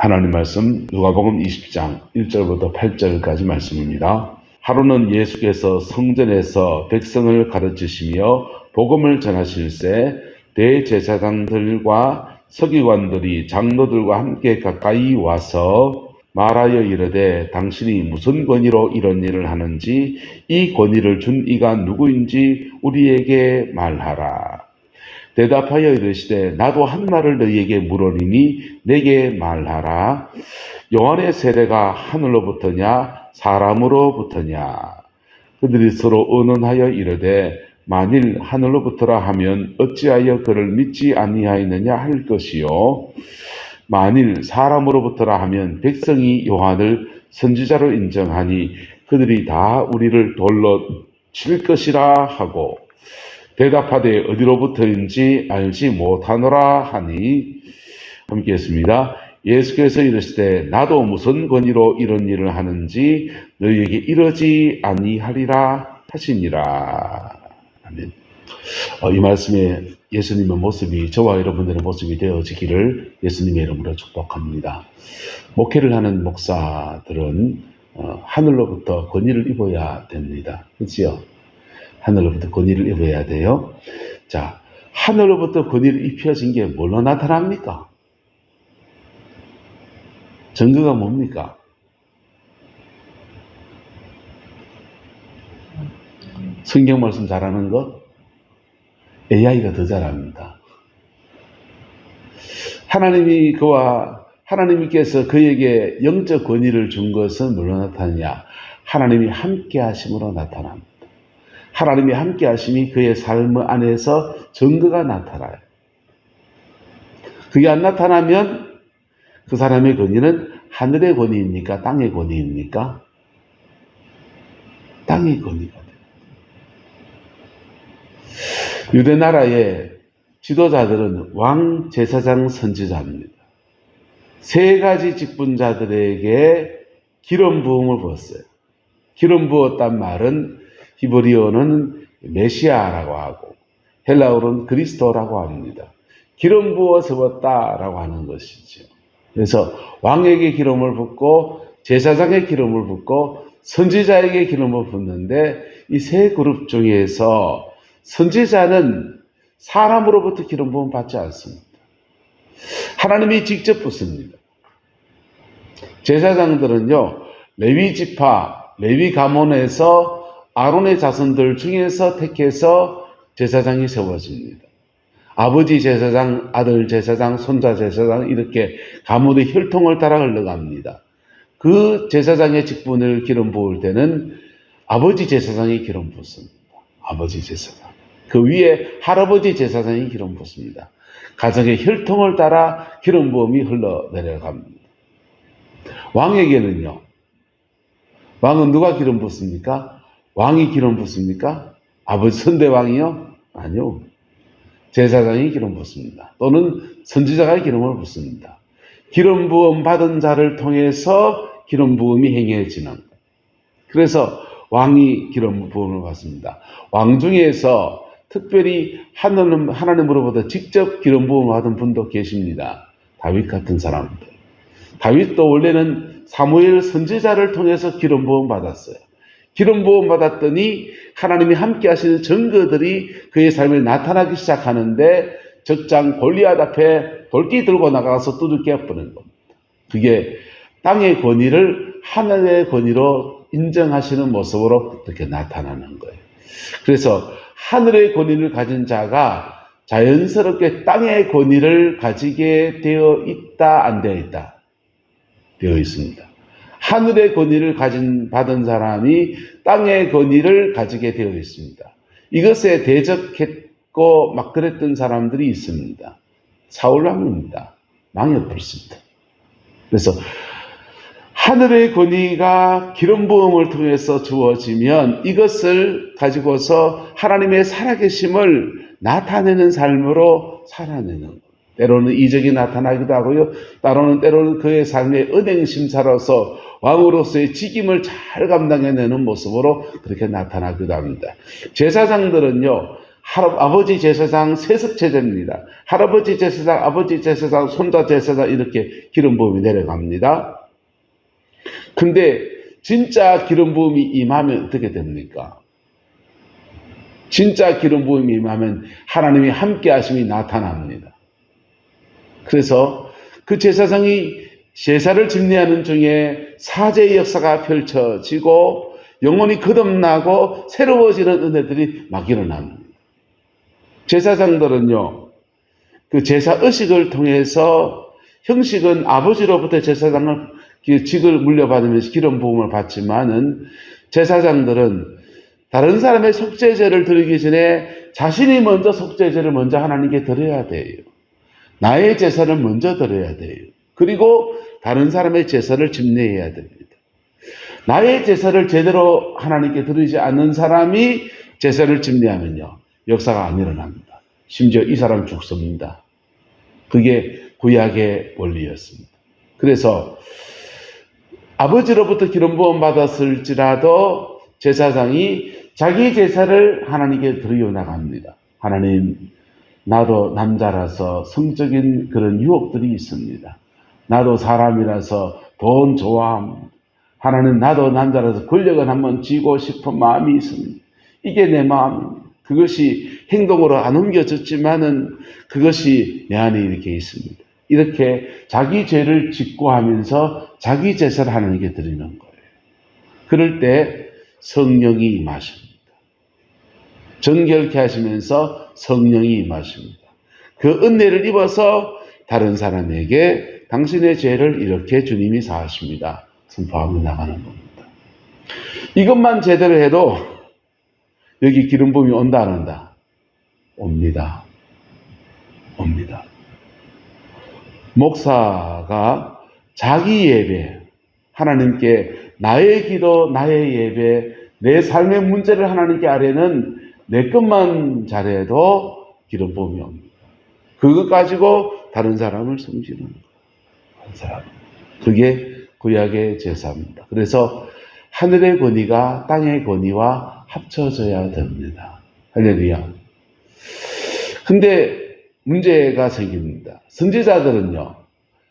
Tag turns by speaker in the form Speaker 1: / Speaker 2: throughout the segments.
Speaker 1: 하나님 말씀 누가복음 20장 1절부터 8절까지 말씀입니다. 하루는 예수께서 성전에서 백성을 가르치시며 복음을 전하실새 대제사장들과 서기관들이 장로들과 함께 가까이 와서 말하여 이르되 당신이 무슨 권위로 이런 일을 하는지 이 권위를 준 이가 누구인지 우리에게 말하라. 대답하여 이르시되 나도 한 말을 너희에게 물으리니 내게 말하라. 요한의 세례가 하늘로부터냐 사람으로부터냐. 그들이 서로 의논하여 이르되 만일 하늘로부터라 하면 어찌하여 그를 믿지 아니하였느냐 할 것이요 만일 사람으로부터라 하면 백성이 요한을 선지자로 인정하니 그들이 다 우리를 돌로 칠 것이라 하고 대답하되 어디로부터인지 알지 못하노라 하니 함께 했습니다. 예수께서 이르시되 나도 무슨 권위로 이런 일을 하는지 너희에게 이르지 아니하리라 하시니라. 아멘. 이 말씀에 예수님의 모습이 저와 여러분들의 모습이 되어지기를 예수님의 이름으로 축복합니다. 목회를 하는 목사들은 하늘로부터 권위를 입어야 됩니다. 그렇지요? 하늘로부터 권위를 입어야 돼요. 자, 하늘로부터 권위를 입혀진 게 뭘로 나타납니까? 증거가 뭡니까? 성경 말씀 잘하는 것? AI가 더 잘합니다. 하나님께서 그에게 영적 권위를 준 것은 뭘로 나타나냐? 하나님이 함께 하심으로 나타납니다. 하나님이 함께 하심이 그의 삶 안에서 증거가 나타나요. 그게 안 나타나면 그 사람의 권위는 하늘의 권위입니까? 땅의 권위입니까? 땅의 권위가 돼요. 유대 나라의 지도자들은 왕, 제사장, 선지자입니다. 세 가지 직분자들에게 기름 부음을 부었어요. 기름 부었단 말은 히브리어는 메시아라고 하고 헬라어로는 그리스도라고 합니다. 기름 부어서 부었다라고 하는 것이죠. 그래서 왕에게 기름을 붓고 제사장에게 기름을 붓고 선지자에게 기름을 붓는데 이 세 그룹 중에서 선지자는 사람으로부터 기름 부음 받지 않습니다. 하나님이 직접 붓습니다. 제사장들은요, 레위 지파, 레위 가문에서 아론의 자손들 중에서 택해서 제사장이 세워집니다. 아버지 제사장, 아들 제사장, 손자 제사장 이렇게 가문의 혈통을 따라 흘러갑니다. 그 제사장의 직분을 기름 부을 때는 아버지 제사장이 기름 붓습니다. 아버지 제사장. 그 위에 할아버지 제사장이 기름 붓습니다. 가정의 혈통을 따라 기름 부음이 흘러내려갑니다. 왕에게는요. 왕은 누가 기름 붓습니까? 왕이 기름 붓습니까? 아버지 선대왕이요? 아니요. 제사장이 기름 붓습니다. 또는 선지자가 기름을 붓습니다. 기름 부음 받은 자를 통해서 기름 부음이 행해지는. 그래서 왕이 기름 부음을 받습니다. 왕 중에서 특별히 하나님으로부터 직접 기름 부음을 받은 분도 계십니다. 다윗 같은 사람들. 다윗도 원래는 사무엘 선지자를 통해서 기름 부음 받았어요. 기름 부음 받았더니 하나님이 함께 하시는 증거들이 그의 삶에 나타나기 시작하는데 적장 골리앗 앞에 돌기 들고 나가서 두들겨 버리는 겁니다. 그게 땅의 권위를 하늘의 권위로 인정하시는 모습으로 그렇게 나타나는 거예요. 그래서 하늘의 권위를 가진 자가 자연스럽게 땅의 권위를 가지게 되어 있다, 안 되어 있다? 되어 있습니다. 하늘의 권위를 받은 사람이 땅의 권위를 가지게 되어 있습니다. 이것에 대적했고 막 그랬던 사람들이 있습니다. 사울 왕입니다. 망해버렸습니다. 그래서 하늘의 권위가 기름 부음을 통해서 주어지면 이것을 가지고서 하나님의 살아계심을 나타내는 삶으로 살아내는 것. 때로는 이적이 나타나기도 하고요. 때로는 그의 삶의 은행심사로서 왕으로서의 직임을 잘 감당해내는 모습으로 그렇게 나타나기도 합니다. 제사장들은요, 아버지 제사장 세습 체제입니다. 할아버지 제사장, 아버지 제사장, 손자 제사장 이렇게 기름 부음이 내려갑니다. 근데 진짜 기름 부음이 임하면 어떻게 됩니까? 진짜 기름 부음이 임하면 하나님이 함께 하심이 나타납니다. 그래서 그 제사장이 제사를 집례하는 중에 사제의 역사가 펼쳐지고 영혼이 거듭나고 새로워지는 은혜들이 막 일어납니다. 제사장들은요, 그 제사 의식을 통해서 형식은 아버지로부터 제사장을 직을 물려받으면서 기름 부음을 받지만은 제사장들은 다른 사람의 속죄제를 드리기 전에 자신이 먼저 속죄제를 먼저 하나님께 드려야 돼요. 나의 제사를 먼저 드려야 돼요. 그리고 다른 사람의 제사를 집례해야 됩니다. 나의 제사를 제대로 하나님께 드리지 않는 사람이 제사를 집례하면요, 역사가 안 일어납니다. 심지어 이 사람 죽습니다. 그게 구약의 원리였습니다. 그래서 아버지로부터 기름 부음 받았을지라도 제사장이 자기 제사를 하나님께 드려 나갑니다. 하나님, 나도 남자라서 성적인 그런 유혹들이 있습니다. 나도 사람이라서 돈 좋아합니다. 하나님, 나도 남자라서 권력을 한번 쥐고 싶은 마음이 있습니다. 이게 내 마음입니다. 그것이 행동으로 안 옮겨졌지만은 그것이 내 안에 이렇게 있습니다. 이렇게 자기 죄를 직고하면서 자기 제사를 하나님께 드리는 거예요. 그럴 때 성령이 임하십니다. 정결케 하시면서 성령이 임하십니다. 그 은혜를 입어서 다른 사람에게 당신의 죄를 이렇게 주님이 사하십니다. 선포하고 나가는 겁니다. 이것만 제대로 해도 여기 기름 부음이 온다 안 온다? 옵니다. 옵니다. 목사가 자기 예배, 하나님께 나의 기도, 나의 예배, 내 삶의 문제를 하나님께 아뢰는 내 것만 잘해도 기름 부음이 옵니다. 그것 가지고 다른 사람을 섬기는 거예요. 다른 사람. 그게 구약의 제사입니다. 그래서 하늘의 권위가 땅의 권위와 합쳐져야 됩니다. 할렐루야. 근데 문제가 생깁니다. 선지자들은요,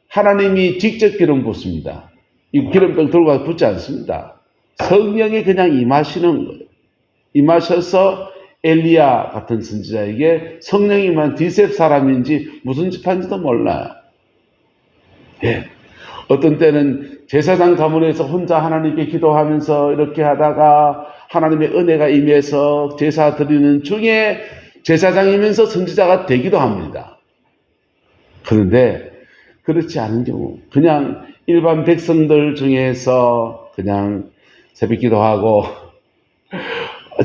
Speaker 1: 하나님이 직접 기름 붓습니다. 이 기름병 들고 가서 붓지 않습니다. 성령이 그냥 임하시는 거예요. 임하셔서 엘리야 같은 선지자에게 성령이만 디셉 사람인지 무슨 집한지도 몰라요. 예. 어떤 때는 제사장 가문에서 혼자 하나님께 기도하면서 이렇게 하다가 하나님의 은혜가 임해서 제사 드리는 중에 제사장이면서 선지자가 되기도 합니다. 그런데 그렇지 않은 경우, 그냥 일반 백성들 중에서 그냥 새벽 기도하고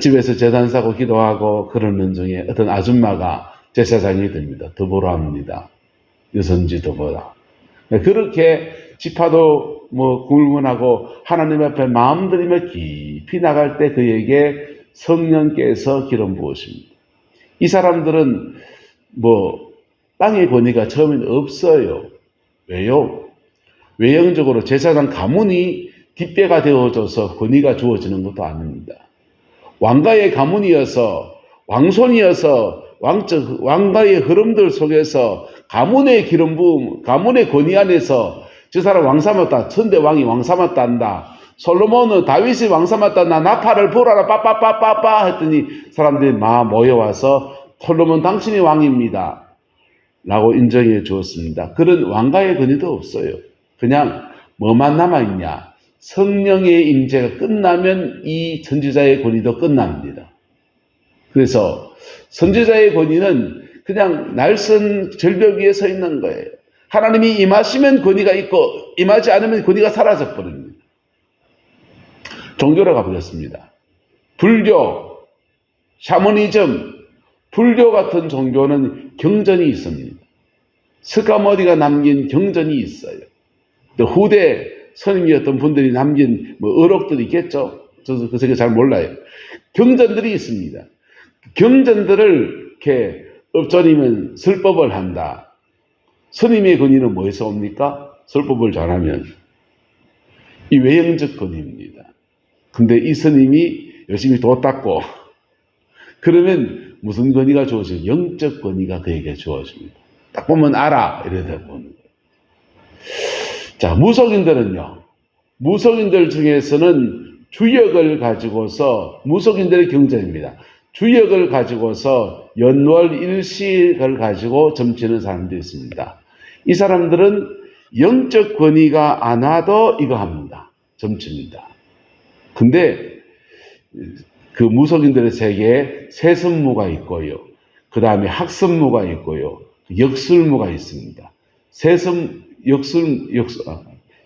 Speaker 1: 집에서 제단 사고 기도하고 그러는 중에 어떤 아줌마가 제사장이 됩니다. 더보라입니다. 유선지 더보라. 그렇게 지파도 굴문하고 하나님 앞에 마음 들이며 깊이 나갈 때 그에게 성령께서 기름 부으십니다. 이 사람들은 땅의 권위가 처음엔 없어요. 왜요? 외형적으로 제사장 가문이 뒷배가 되어져서 권위가 주어지는 것도 아닙니다. 왕가의 가문이어서, 왕손이어서, 왕가의 흐름들 속에서 가문의 기름 부음, 가문의 권위 안에서 저 사람 왕 삼았다. 천대 왕이 왕 삼았다 한다. 솔로몬은 다윗이 왕 삼았다. 나 나팔을 불어라. 빠빠빠빠빠 했더니 사람들이 막 모여와서 솔로몬 당신이 왕입니다. 라고 인정해 주었습니다. 그런 왕가의 권위도 없어요. 그냥 뭐만 남아있냐. 성령의 임재가 끝나면 이 선지자의 권위도 끝납니다. 그래서 선지자의 권위는 그냥 날선 절벽 위에 서 있는 거예요. 하나님이 임하시면 권위가 있고 임하지 않으면 권위가 사라져 버립니다. 종교로 가보겠습니다. 불교, 샤머니즘, 불교 같은 종교는 경전이 있습니다. 스가모니가 남긴 경전이 있어요. 또 후대 스님이었던 분들이 남긴 어록들이 있겠죠. 저도 그 세계 잘 몰라요. 경전들이 있습니다. 경전들을 이렇게 엎조리면 설법을 한다. 스님의 권위는 뭐에서 옵니까? 설법을 잘하면 이 외형적 권위입니다. 근데 이 스님이 열심히 도 닦고 그러면 무슨 권위가 주어져요? 영적 권위가 그에게 주어집니다. 딱 보면 알아. 이래야 보는 거예요. 자, 무속인들은요. 무속인들 중에서는 주역을 가지고서, 무속인들의 경전입니다. 주역을 가지고서 연월 일시를 가지고 점치는 사람들이 있습니다. 이 사람들은 영적 권위가 안 와도 이거 합니다. 점칩니다. 근데 그 무속인들의 세계에 세습무가 있고요. 그 다음에 학습무가 있고요. 역술무가 있습니다.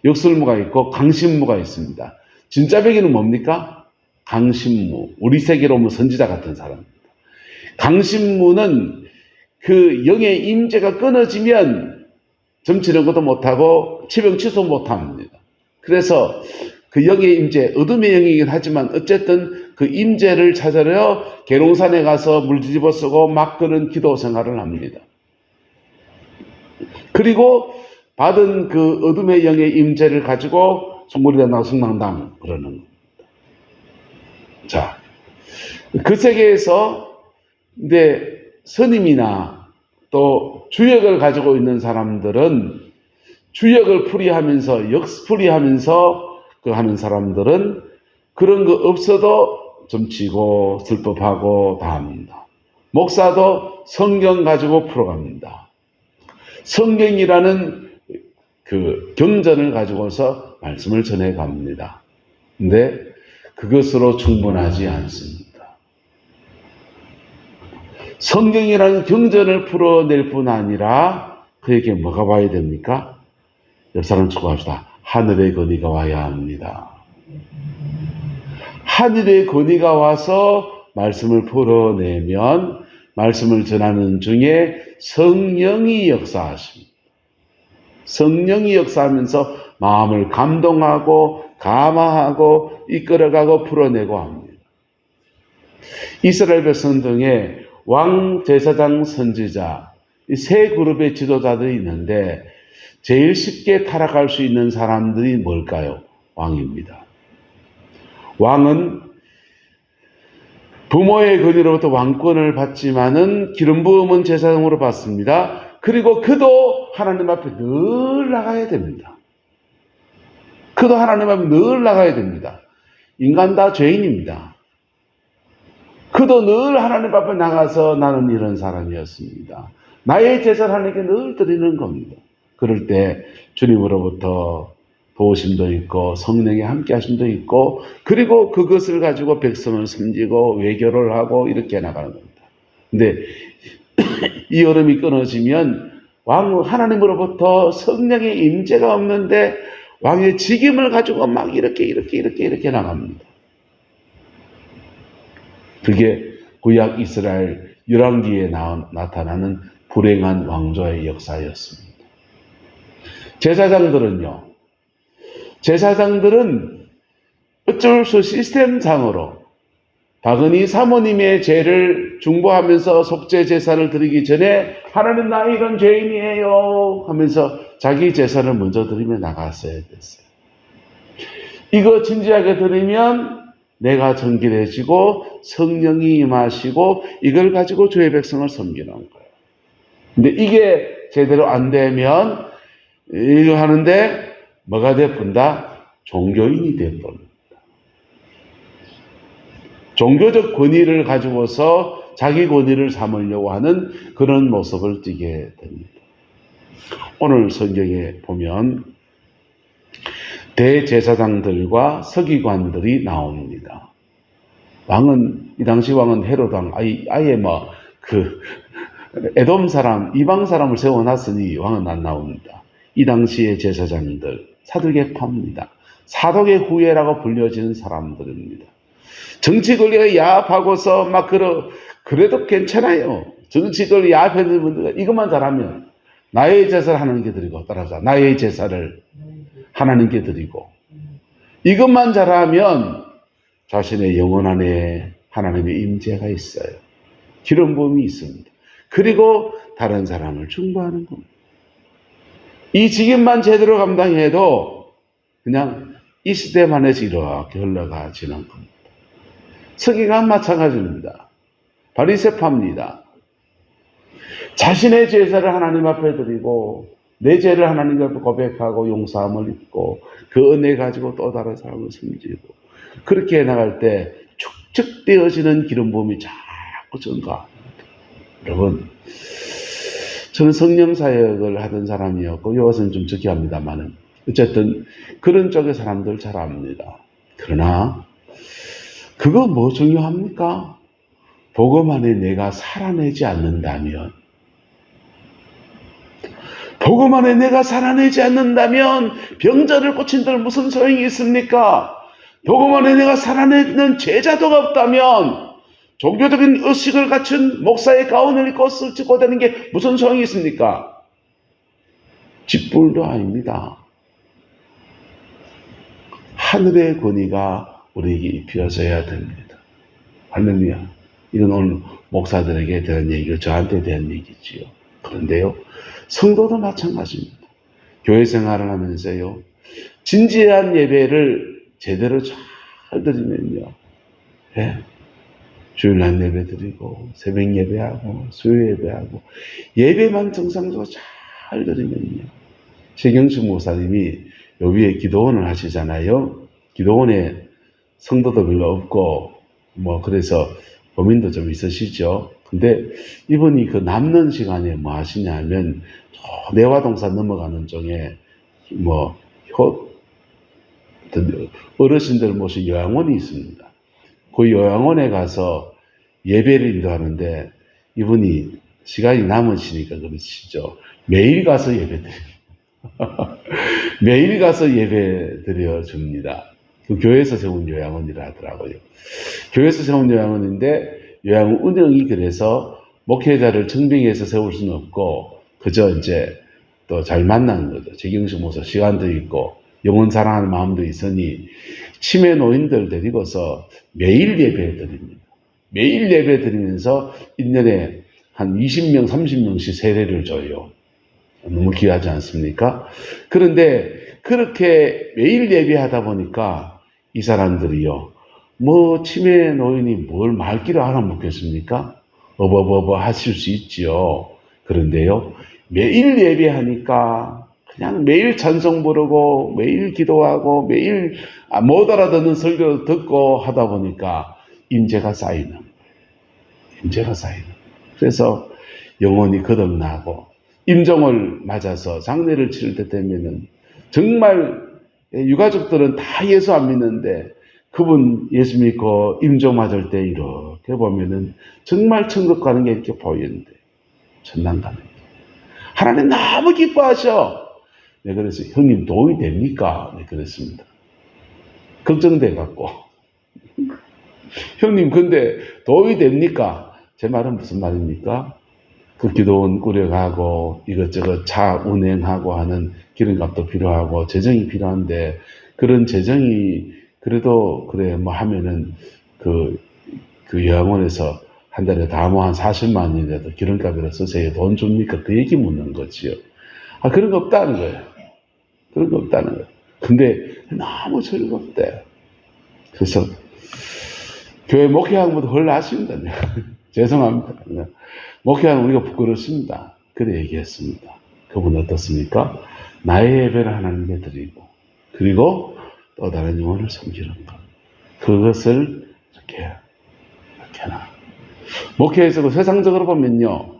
Speaker 1: 역술무가 있고 강신무가 있습니다. 진짜 배기는 뭡니까? 강신무. 우리 세계로 보면 선지자 같은 사람입니다. 강신무는 그 영의 임재가 끊어지면 점치는 것도 못하고 치병 취소 못합니다. 그래서 그 영의 임재, 어둠의 영이긴 하지만 어쨌든 그 임재를 찾으려 계룡산에 가서 물 뒤집어 쓰고 막 그런 기도 생활을 합니다. 그리고 받은 그 어둠의 영의 임재를 가지고 송구리단하고 성당당 그러는 겁니다. 자, 그 세계에서 근데 스님이나 또 주역을 가지고 있는 사람들은 주역을 풀이하면서 역풀이하면서 그 하는 사람들은 그런 거 없어도 점치고 슬법하고 다 합니다. 목사도 성경 가지고 풀어갑니다. 성경이라는 그 경전을 가지고서 말씀을 전해 갑니다. 근데 그것으로 충분하지 않습니다. 성경이라는 경전을 풀어낼 뿐 아니라 그에게 뭐가 와야 됩니까? 옆 사람 축구합시다. 하늘의 권위가 와야 합니다. 하늘의 권위가 와서 말씀을 풀어내면 말씀을 전하는 중에 성령이 역사하십니다. 성령이 역사하면서 마음을 감동하고 감화하고 이끌어가고 풀어내고 합니다. 이스라엘 백성 중에 왕, 제사장, 선지자 이 세 그룹의 지도자들이 있는데 제일 쉽게 타락할 수 있는 사람들이 뭘까요? 왕입니다. 왕은 부모의 권위로부터 왕권을 받지만은 기름 부음은 제사장으로 받습니다. 그리고 그도 하나님 앞에 늘 나가야 됩니다. 그도 하나님 앞에 늘 나가야 됩니다. 인간 다 죄인입니다. 그도 늘 하나님 앞에 나가서 나는 이런 사람이었습니다. 나의 제사를 하나님께 늘 드리는 겁니다. 그럴 때 주님으로부터 도우심도 있고 성령의 함께 하심도 있고 그리고 그것을 가지고 백성을 섬기고 외교를 하고 이렇게 나가는 겁니다. 근데 이 얼음이 끊어지면 왕 하나님으로부터 성령의 임재가 없는데 왕의 직임을 가지고 막 이렇게 나갑니다. 그게 구약 이스라엘 열왕기에 나타나는 불행한 왕조의 역사였습니다. 제사장들은 어쩔 수 시스템상으로 박은희 사모님의 죄를 중보하면서 속죄 제사를 드리기 전에 하나님 나 이런 죄인이에요 하면서 자기 제사를 먼저 드리며 나갔어야 됐어요. 이거 진지하게 드리면 내가 정결해지고 성령이 임하시고 이걸 가지고 주의 백성을 섬기는 거예요. 근데 이게 제대로 안 되면 이거 하는데 뭐가 돼본다? 종교인이 돼버립니다. 종교적 권위를 가지고서 자기 권위를 삼으려고 하는 그런 모습을 띠게 됩니다. 오늘 성경에 보면 대제사장들과 서기관들이 나옵니다. 이 당시 왕은 헤롯 왕, 아예 에돔 사람, 이방 사람을 세워놨으니 왕은 안 나옵니다. 이 당시의 제사장들, 사두개파입니다. 사독의 후예라고 불려지는 사람들입니다. 정치 권리가 야합하고서 그래도 괜찮아요. 정치 권리 야합하는 분들 이것만 잘하면 나의 제사를 하나님께 드리고 따라서 나의 제사를 하나님께 드리고 이것만 잘하면 자신의 영혼 안에 하나님의 임재가 있어요. 기름 부음이 있습니다. 그리고 다른 사람을 중보하는 겁니다. 이 직임만 제대로 감당해도 그냥 이 시대만 해서 이렇게 흘러가지는 겁니다. 서기관 마찬가지입니다. 바리새파입니다. 자신의 제사를 하나님 앞에 드리고 내 죄를 하나님 앞에 고백하고 용서함을 입고 그 은혜 가지고 또 다른 사람을 섬기고 그렇게 해나갈 때 축적되어지는 기름 부음이 자꾸 증가. 여러분, 저는 성령 사역을 하던 사람이었고 이것은 좀 적게 합니다만은 어쨌든 그런 쪽의 사람들 잘 압니다. 그러나 그거 뭐 중요합니까? 복음 안에 내가 살아내지 않는다면, 복음 안에 내가 살아내지 않는다면 병자를 고친들 무슨 소용이 있습니까? 복음 안에 내가 살아내는 제자도가 없다면 종교적인 의식을 갖춘 목사의 가운을 입고 쓰고 다니는 게 무슨 소용이 있습니까? 짓불도 아닙니다. 하늘의 권위가 우리에게 입혀져야 됩니다. 할렐루야. 이건 오늘 목사들에게 대한 얘기고 저한테 대한 얘기지요. 그런데요, 성도도 마찬가지입니다. 교회 생활을 하면서요, 진지한 예배를 제대로 잘 드리면요, 예, 주일날 예배 드리고 새벽 예배하고 수요 예배하고 예배만 정상적으로 잘 드리면요, 최경식 목사님이 요 위에 기도원을 하시잖아요. 기도원에 성도도 별로 없고 뭐 그래서 고민도 좀 있으시죠. 근데 이분이 그 남는 시간에 뭐 하시냐면 내화동산 넘어가는 쪽에 뭐 어르신들 모신 요양원이 있습니다. 그 요양원에 가서 예배를 인도하는데 이분이 시간이 남으시니까 그러시죠. 매일 가서 예배드립니다. 매일 가서 예배 드려줍니다. 그 교회에서 세운 요양원이라 하더라고요. 교회에서 세운 요양원인데 요양원 운영이 그래서 목회자를 청빙해서 세울 수는 없고 그저 이제 또 잘 만나는 거죠. 재경식 목사 시간도 있고 영혼 사랑하는 마음도 있으니 치매 노인들 데리고서 매일 예배 드립니다. 매일 예배 드리면서 1년에 한 20명, 30명씩 세례를 줘요. 너무 귀하지 않습니까? 그런데 그렇게 매일 예배하다 보니까 이 사람들이요, 뭐 치매 노인이 뭘 말귀를 알아먹겠습니까? 어버버버 하실 수 있지요. 그런데요, 매일 예배하니까 그냥 매일 찬송 부르고 매일 기도하고 매일 못 알아듣는 설교 듣고 하다 보니까 임재가 쌓이는, 임재가 쌓이는. 그래서 영혼이 거듭나고 임종을 맞아서 장례를 치를 때 되면은 정말 유가족들은 다 예수 안 믿는데 그분 예수 믿고 임종 맞을 때 이렇게 보면은 정말 천국 가는 게 이렇게 보이는데 천당 가는 게 하나님 너무 기뻐하셔. 네, 그래서 형님 도움이 됩니까? 네, 그랬습니다. 걱정돼 갖고 형님 근데 도움이 됩니까? 제 말은 무슨 말입니까? 그 기도원 꾸려가고 이것저것 차 운행하고 하는 기름값도 필요하고 재정이 필요한데 그런 재정이 그래도 그래 뭐 하면은 그 요양원에서 한 달에 다 뭐 한 40만 원이라도 기름값이라 쓰세요. 돈 줍니까? 그 얘기 묻는 거지요. 아, 그런 거 없다는 거예요. 그런 거 없다는 거예요. 근데 너무 즐겁대. 그래서 교회 목회하는 것보다 훨 낫습니다. 죄송합니다. 목회하는 우리가 부끄럽습니다. 그래 얘기했습니다. 그분 어떻습니까? 나의 예배를 하나님께 드리고 그리고 또 다른 영혼을 섬기는 것. 그것을 이렇게나 목회에서 세상적으로 보면요,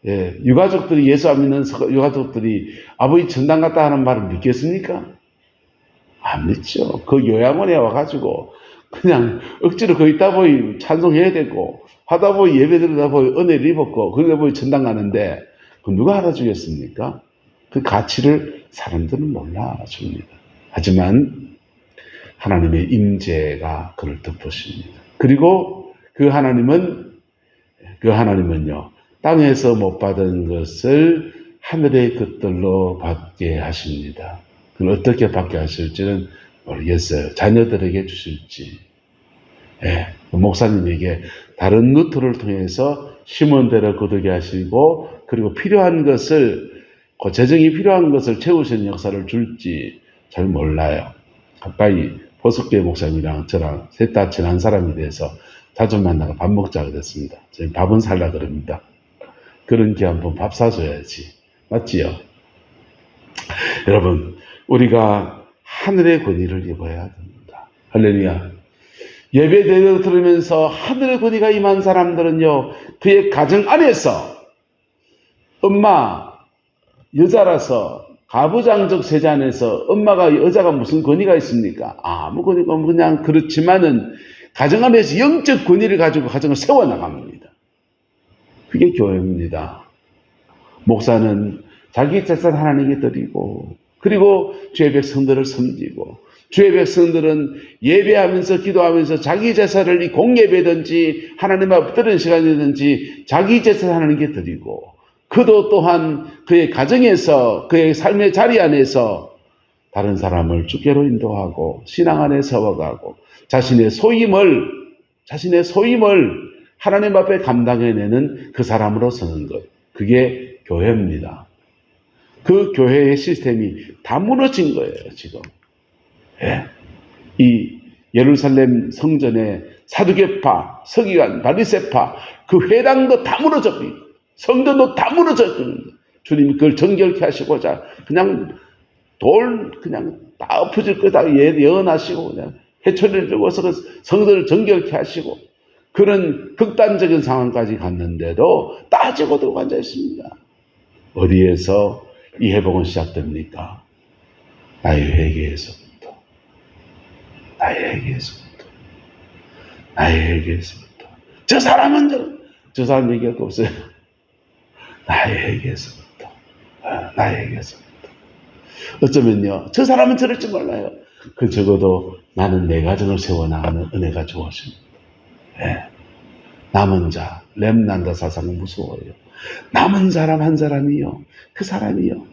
Speaker 1: 예, 유가족들이 예수 안 믿는 유가족들이 아버지 전당 갔다 하는 말을 믿겠습니까? 안 믿죠. 그 요양원에 와가지고 그냥 억지로 거기 있다 보니 찬송해야 되고 하다 보니 예배 드리다 보니 은혜를 입었고 그러다 보니 전당 가는데 그 누가 알아주겠습니까? 그 가치를 사람들은 몰라줍니다. 하지만 하나님의 임재가 그를 덮으십니다. 그리고 그 하나님은요, 땅에서 못 받은 것을 하늘의 것들로 받게 하십니다. 그걸 어떻게 받게 하실지는 모르겠어요. 자녀들에게 주실지. 예, 목사님에게 다른 루트를 통해서 심은 대로 거두게 하시고, 그리고 필요한 것을, 그 재정이 필요한 것을 채우시는 역사를 줄지 잘 몰라요. 가까이 보석계 목사님이랑 저랑 셋 다 친한 사람이 돼서 자주 만나가 밥 먹자 그랬습니다. 저희 밥은 살라 그럽니다. 그런 게 한번 밥 사줘야지. 맞지요? 여러분, 우리가 하늘의 권위를 입어야 됩니다. 할렐루야. 예배 대를 들으면서 하늘의 권위가 임한 사람들은요, 그의 가정 안에서 엄마 여자라서 가부장적 세자 안에서 엄마가 여자가 무슨 권위가 있습니까? 아무 권위가 없고 그냥 그렇지만은 가정 안에서 영적 권위를 가지고 가정을 세워나갑니다. 그게 교회입니다. 목사는 자기 재산 하나님께 드리고, 그리고 주의 백성들을 섬기고, 주의 백성들은 예배하면서 기도하면서 자기 제사를 이 공예배든지 하나님 앞에 드리는 시간이든지 자기 제사 하나님께 드리고, 그도 또한 그의 가정에서 그의 삶의 자리 안에서 다른 사람을 주께로 인도하고 신앙 안에 세워가고 자신의 소임을 하나님 앞에 감당해내는 그 사람으로 서는 것, 그게 교회입니다. 그 교회의 시스템이 다 무너진 거예요, 지금. 예. 이 예루살렘 성전에 사두개파, 서기관, 바리새파, 그 회당도 다 무너졌고, 성전도 다 무너졌거든요. 주님이 그걸 정결케 하시고자 그냥 그냥 다 엎어질 거다 예언하시고 그냥 해초리를 들고서 그 성전을 정결케 하시고 그런 극단적인 상황까지 갔는데도 따지고 들고 앉아 있습니다. 어디에서 이 회복은 시작됩니까? 나의 회개에서부터. 저 사람은 저 사람 얘기할 거 없어요. 나의 회개에서부터. 어쩌면요, 저 사람은 저럴지 몰라요. 그 적어도 나는 내 가정을 세워나가는 은혜가 주어집니다. 네. 남은 자, 렘난다 사상은 무서워요. 남은 사람 한 사람이요, 그 사람이요,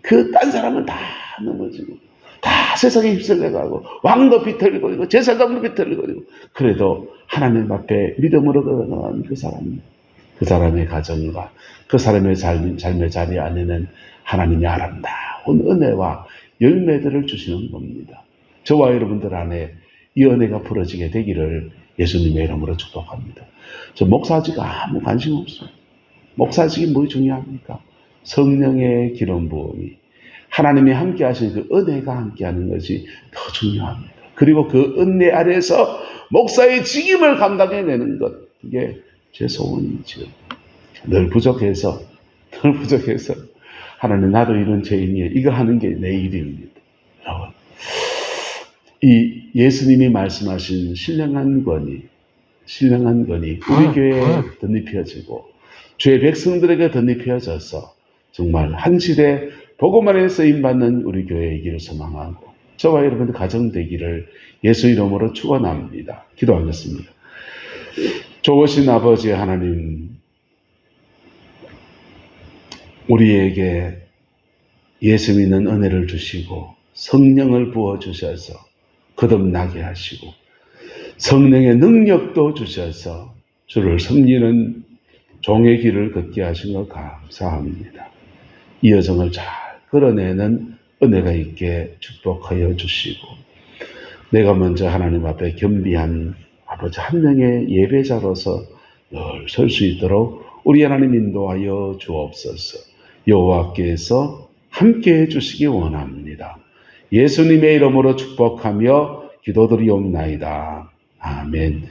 Speaker 1: 그 딴 사람은 다 넘어지고 다 세상에 휩쓸려가고 왕도 비틀거리고 제사장도 비틀거리고 그래도 하나님 앞에 믿음으로 걸어가는 그 사람의 가정과 그 사람의 삶의 자리 안에는 하나님의 아름다운 은혜와 열매들을 주시는 겁니다. 저와 여러분들 안에 이 은혜가 풀어지게 되기를 예수님의 이름으로 축복합니다. 저 목사직가 아무 관심 없어요. 목사직이 뭐 중요합니까? 성령의 기름 부음이 하나님이 함께 하신 그 은혜가 함께 하는 것이 더 중요합니다. 그리고 그 은혜 아래에서 목사의 직임을 감당해내는 것, 그게 제 소원이죠. 늘 부족해서 하나님 나도 이런 죄인이에요. 이거 하는 게 내 일입니다. 여러분, 이 예수님이 말씀하신 신령한 권위 우리 교회에 덧입혀지고 주의 백성들에게 덧입혀져서 정말 한 시대 복음만에 쓰임받는 우리 교회이기를 소망하고 저와 여러분들 가정 되기를 예수 이름으로 축원합니다. 기도하겠습니다. 좋으신 아버지 하나님, 우리에게 예수 믿는 은혜를 주시고 성령을 부어주셔서 거듭나게 하시고 성령의 능력도 주셔서 주를 섬기는 종의 길을 걷게 하신 것 감사합니다. 이 여정을 잘 끌어내는 은혜가 있게 축복하여 주시고 내가 먼저 하나님 앞에 겸비한 아버지 한 명의 예배자로서 늘 설 수 있도록 우리 하나님 인도하여 주옵소서. 여호와께서 함께해 주시기 원합니다. 예수님의 이름으로 축복하며 기도드리옵나이다. 아멘.